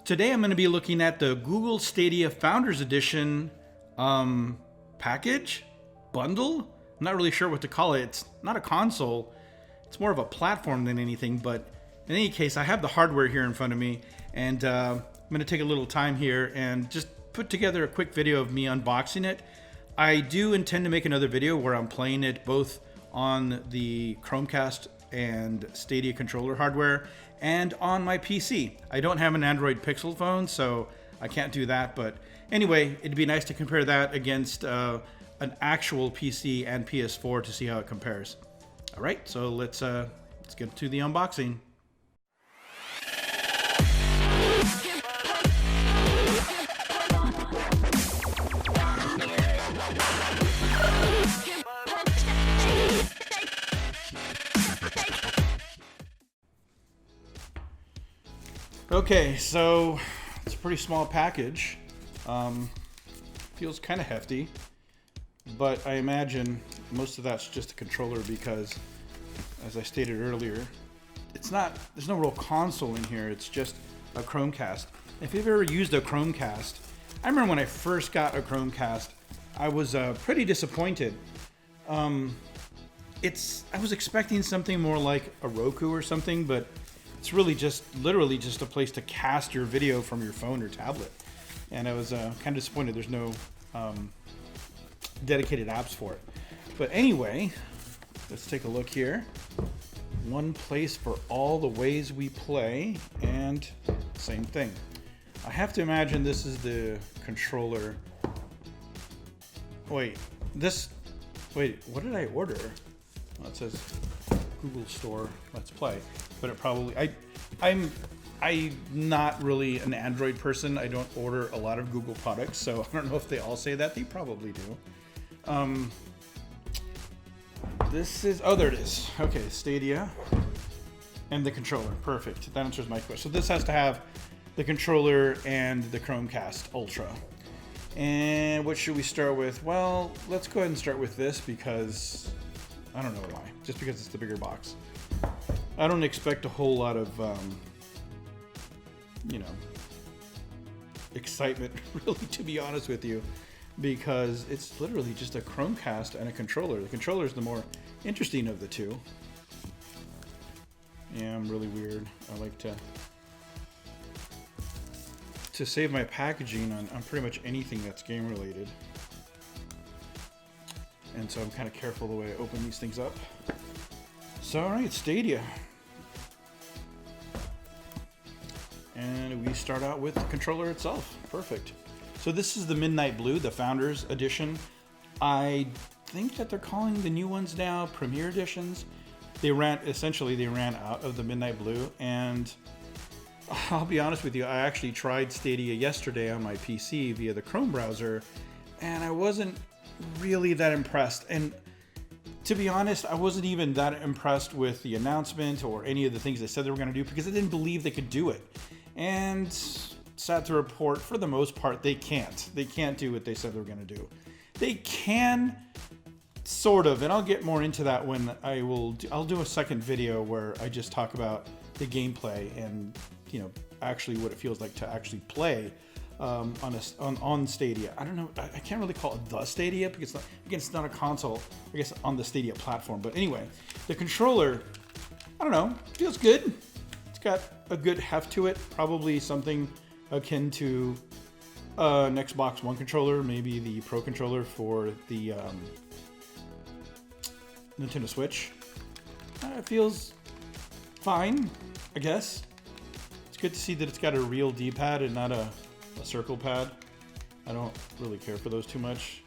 Today I'm going to be looking at the Google Stadia Founders Edition package, bundle. I'm not really sure what to call it. It's not a console. It's more of a platform than anything, but in any case, I have the hardware here in front of me, and I'm going to take a little time here and just put together a quick video of me unboxing it. I do intend to make another video where I'm playing it both on the Chromecast and Stadia controller hardware and on my PC. I don't have an Android Pixel phone, so I can't do that, but anyway, it'd be nice to compare that against an actual PC and PS4 to see how it compares. All right, so let's get to the unboxing. Okay, so it's a pretty small package. Feels kind of hefty, but I imagine most of that's just a controller because, as I stated earlier, there's no real console in here. It's just a Chromecast. If you've ever used a Chromecast, I remember when I first got a Chromecast, I was pretty disappointed. I was expecting something more like a Roku or something, but it's really literally just a place to cast your video from your phone or tablet. And I was kind of disappointed there's no dedicated apps for it. But anyway, let's take a look here. One place for all the ways we play, and same thing. I have to imagine this is the controller. Wait, what did I order? Well, it says Google Store, Let's Play. But it probably, I'm not really an Android person. I don't order a lot of Google products, so I don't know if they all say that. They probably do. This is, oh, there it is. Okay, Stadia and the controller. Perfect. That answers my question. So this has to have the controller and the Chromecast Ultra. And what should we start with? Well, let's go ahead and start with this because I don't know why. Just because it's the bigger box. I don't expect a whole lot of, excitement, really, to be honest with you, because it's literally just a Chromecast and a controller. The controller is the more interesting of the two. Yeah, I'm really weird. I like to save my packaging on pretty much anything that's game related. And so I'm kind of careful the way I open these things up. So, all right, Stadia. And we start out with the controller itself. Perfect. So this is the Midnight Blue, the Founders Edition. I think that they're calling the new ones now Premier Editions. They ran out of the Midnight Blue, and I'll be honest with you, I actually tried Stadia yesterday on my PC via the Chrome browser, and I wasn't really that impressed. And to be honest, I wasn't even that impressed with the announcement or any of the things they said they were going to do because I didn't believe they could do it. And sad to report, for the most part, they can't. They can't do what they said they were going to do. They can, sort of, and I'll get more into that when I'll do a second video where I just talk about the gameplay and, actually what it feels like to actually play on Stadia. I don't know, I can't really call it the Stadia because it's not a console, I guess, on the Stadia platform. But anyway, the controller, I don't know, feels good. It's got a good heft to it, probably something akin to an Xbox One controller, maybe the Pro controller for the Nintendo Switch. It feels fine, I guess. It's good to see that it's got a real D-pad and not a circle pad. I don't really care for those too much,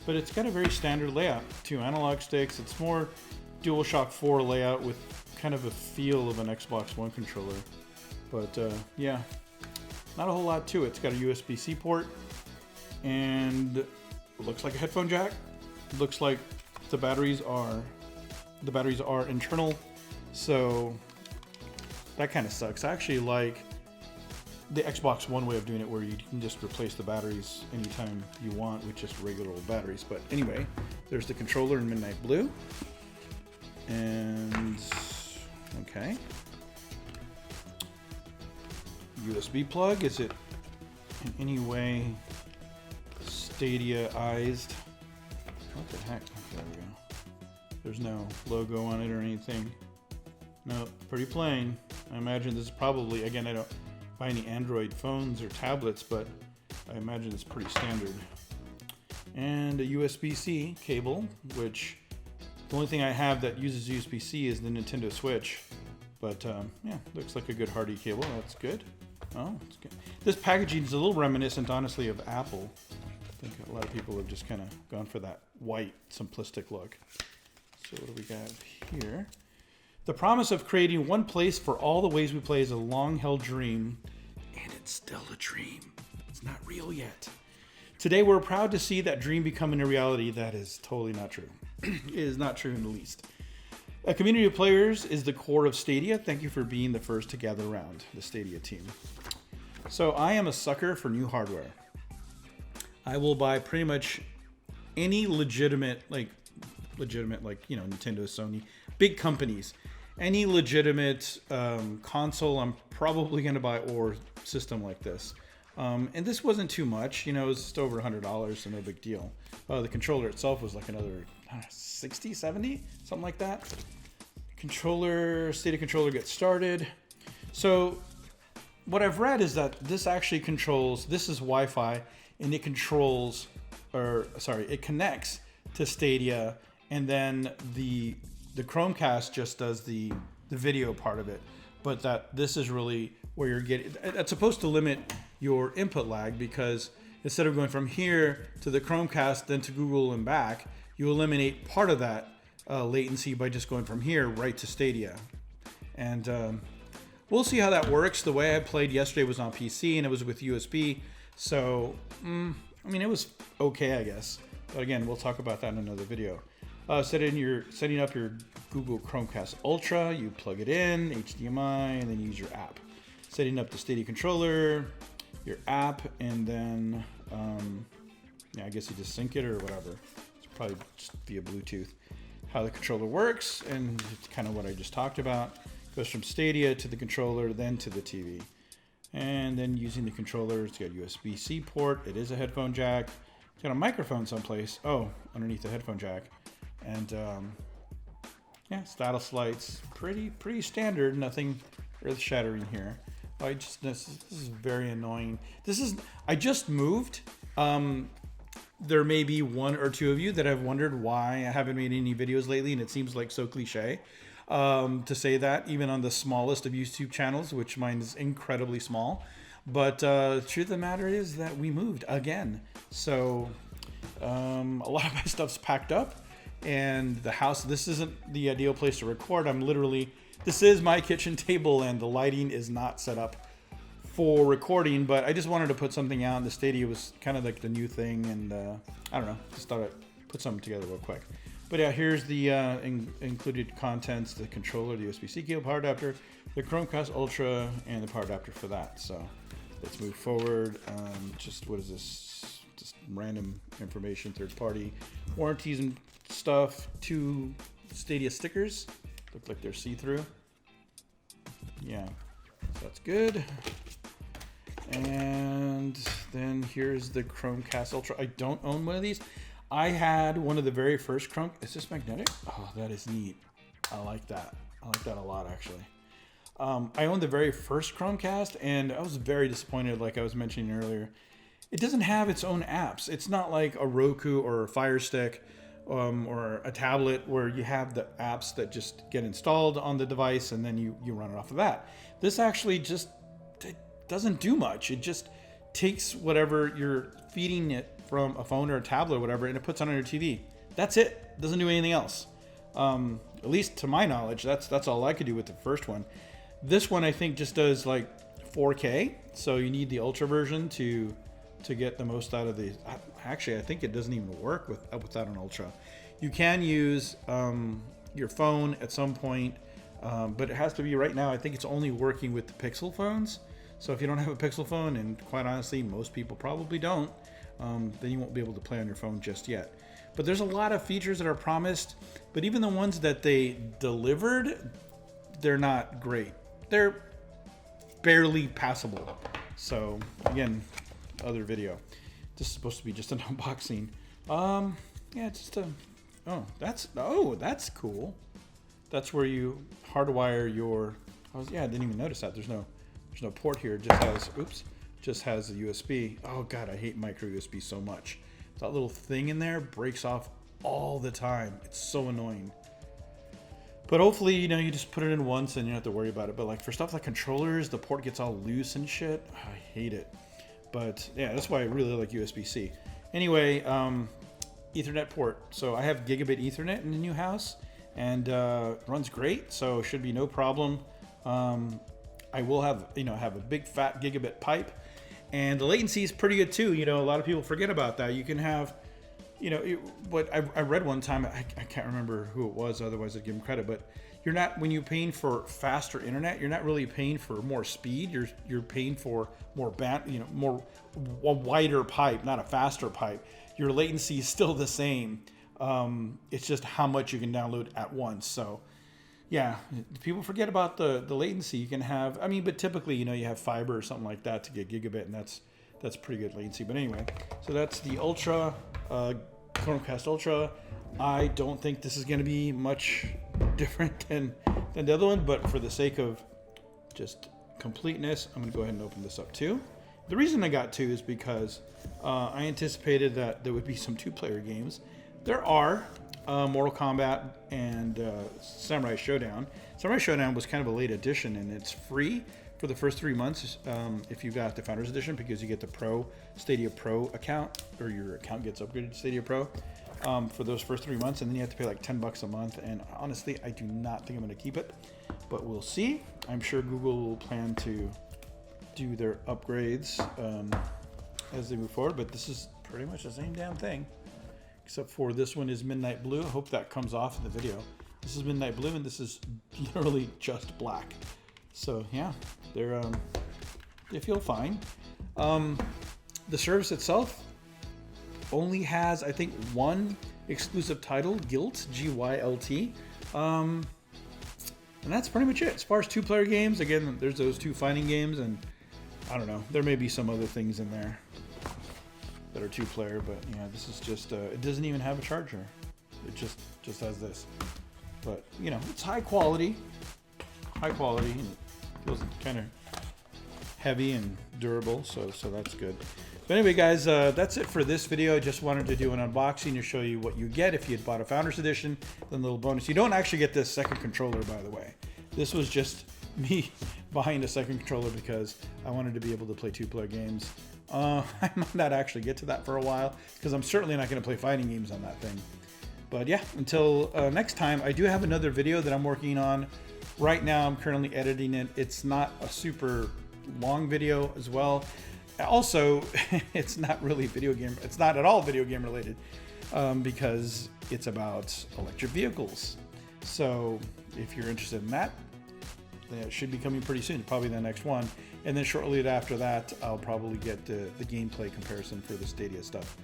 but it's got a very standard layout. 2 analog sticks. It's more DualShock 4 layout with kind of a feel of an Xbox One controller. But yeah, not a whole lot to it. It's got a USB-C port, and it looks like a headphone jack. It looks like the batteries are internal, so that kind of sucks. I actually like the Xbox One way of doing it, where you can just replace the batteries anytime you want with just regular old batteries. But anyway, there's the controller in Midnight Blue. And okay, USB plug. Is it in any way Stadia-ized? What the heck? There we go. There's no logo on it or anything. No, pretty plain. I imagine this is probably, again, I don't buy any Android phones or tablets, but I imagine it's pretty standard. And a USB-C cable, which the only thing I have that uses USB-C is the Nintendo Switch. But yeah, looks like a good hardy cable. That's good. Oh, it's good. This packaging is a little reminiscent, honestly, of Apple. I think a lot of people have just kind of gone for that white, simplistic look. So what do we got here? The promise of creating one place for all the ways we play is a long-held dream, and it's still a dream. It's not real yet. Today, we're proud to see that dream becoming a reality. That is totally not true. It is not true in the least. A community of players is the core of Stadia. Thank you for being the first to gather around, the Stadia team. So I am a sucker for new hardware. I will buy pretty much any legitimate, Nintendo, Sony, big companies. Any legitimate console, I'm probably going to buy or system like this. And this wasn't too much, it was just over $100, so no big deal. The controller itself was like another 60, 70, something like that. Stadia controller gets started. So what I've read is that this actually controls, this is Wi-Fi, and it it connects to Stadia, and then the Chromecast just does the video part of it. But that this is really where you're getting, that's supposed to limit your input lag, because instead of going from here to the Chromecast, then to Google and back, you eliminate part of that latency by just going from here right to Stadia. And we'll see how that works. The way I played yesterday was on PC and it was with USB. So, it was okay, I guess. But again, we'll talk about that in another video. Setting up your Google Chromecast Ultra, you plug it in, HDMI, and then use your app. Setting up the Stadia controller, your app, and then, I guess you just sync it or whatever. It's probably just via Bluetooth. How the controller works, and it's kind of what I just talked about. Goes from Stadia to the controller, then to the TV. And then using the controller, it's got a USB-C port. It is a headphone jack. It's got a microphone someplace. Oh, underneath the headphone jack. And stylus lights. Pretty standard. Nothing earth-shattering here. This is very annoying. I just moved. There may be one or two of you that have wondered why I haven't made any videos lately, and it seems like so cliche to say that, even on the smallest of YouTube channels, which mine is incredibly small. But the truth of the matter is that we moved again. So a lot of my stuff's packed up, and the house, this isn't the ideal place to record. This is my kitchen table, and the lighting is not set up for recording, but I just wanted to put something out. The Stadia was kind of like the new thing, and I don't know, just thought I'd put something together real quick. But yeah, here's the included contents: the controller, the USB-C cable, power adapter, the Chromecast Ultra, and the power adapter for that. So let's move forward. What is this? Just random information, third-party warranties and stuff. 2 Stadia stickers. Look like they're see-through. Yeah, so that's good. And then here's the Chromecast Ultra. I don't own one of these. I had one of the very first Chrome. Is this magnetic? Oh, that is neat. I like that. I like that a lot, actually. I owned the very first Chromecast, and I was very disappointed, like I was mentioning earlier. It doesn't have its own apps. It's not like a Roku or a Fire Stick or a tablet where you have the apps that just get installed on the device and then you run it off of that. This actually just doesn't do much. It just takes whatever you're feeding it from a phone or a tablet or whatever, and it puts it on your TV. That's it. It doesn't do anything else. At least to my knowledge, that's all I could do with the first one. This one I think just does like 4K, so you need the Ultra version to get the most out of the. Actually, I think it doesn't even work without an Ultra. You can use your phone at some point, but it has to be right now. I think it's only working with the Pixel phones. So if you don't have a Pixel phone, and quite honestly, most people probably don't, then you won't be able to play on your phone just yet. But there's a lot of features that are promised, but even the ones that they delivered, they're not great. They're barely passable. So again, other video. This is supposed to be just an unboxing. Yeah, it's just a, oh, that's cool. That's where you hardwire your, yeah, I didn't even notice that. There's no port here. It just has, oops, just has a USB. Oh God, I hate micro USB so much. That little thing in there breaks off all the time. It's so annoying. But hopefully, you know, you just put it in once and you don't have to worry about it. But like for stuff like controllers, the port gets all loose and shit. Oh, I hate it. But yeah, that's why I really like USB-C. Anyway, Ethernet port. So I have gigabit Ethernet in the new house, and runs great. So should be no problem. I will have, you know, have a big fat gigabit pipe, and the latency is pretty good too. You know, a lot of people forget about that. You can have, you know, what I read one time, I can't remember who it was, otherwise I'd give them credit, but you're not, when you're paying for faster internet, you're not really paying for more speed. You're paying for more a wider pipe, not a faster pipe. Your latency is still the same. It's just how much you can download at once. So yeah, people forget about the latency you can have. I mean, but typically, you know, you have fiber or something like that to get gigabit, and that's pretty good latency. But anyway, so that's the Ultra, Chromecast Ultra. I don't think this is going to be much different than the other one, but for the sake of just completeness, I'm going to go ahead and open this up too. The reason I got two is because I anticipated that there would be some two-player games. There are Mortal Kombat and Samurai Showdown. Samurai Showdown was kind of a late addition, and it's free for the first 3 months if you got the Founders Edition, because you get the Stadia Pro account, or your account gets upgraded to Stadia Pro for those first 3 months, and then you have to pay like $10 a month. And honestly, I do not think I'm going to keep it, but we'll see. I'm sure Google will plan to do their upgrades as they move forward, but this is pretty much the same damn thing, except for this one is Midnight Blue. I hope that comes off in the video. This is Midnight Blue, and this is literally just black. So yeah, they feel fine. The service itself only has, I think, one exclusive title, Gylt, G-Y-L-T. And that's pretty much it. As far as two-player games, again, there's those two fighting games, and I don't know, there may be some other things in there that are two-player, but yeah, this is just, it doesn't even have a charger. It just has this. But, you know, it's high quality, and it feels kind of heavy and durable, so that's good. But anyway, guys, that's it for this video. I just wanted to do an unboxing to show you what you get if you had bought a Founders Edition. Then a little bonus. You don't actually get this second controller, by the way. This was just me buying a second controller because I wanted to be able to play two-player games. I might not actually get to that for a while, because I'm certainly not going to play fighting games on that thing. But yeah, until next time, I do have another video that I'm working on. Right now, I'm currently editing it. It's not a super long video as well. Also, it's not really video game. It's not at all video game related because it's about electric vehicles. So if you're interested in that, then it should be coming pretty soon, probably the next one. And then shortly after that, I'll probably get the gameplay comparison for the Stadia stuff.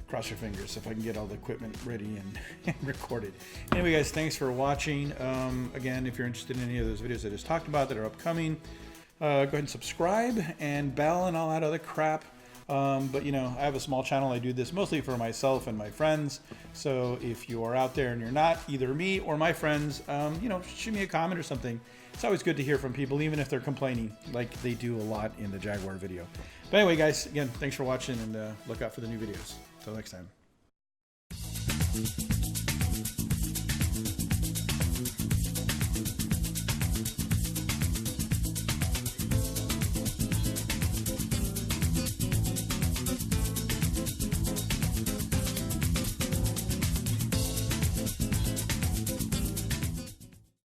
Cross your fingers if I can get all the equipment ready and recorded. Anyway, guys, thanks for watching. Again, if you're interested in any of those videos I just talked about that are upcoming, go ahead and subscribe and bell and all that other crap. But you know, I have a small channel. I do this mostly for myself and my friends. So if you are out there and you're not either me or my friends, you know, shoot me a comment or something. It's always good to hear from people, even if they're complaining, like they do a lot in the Jaguar video. But anyway, guys, again, thanks for watching, and look out for the new videos. Until next time.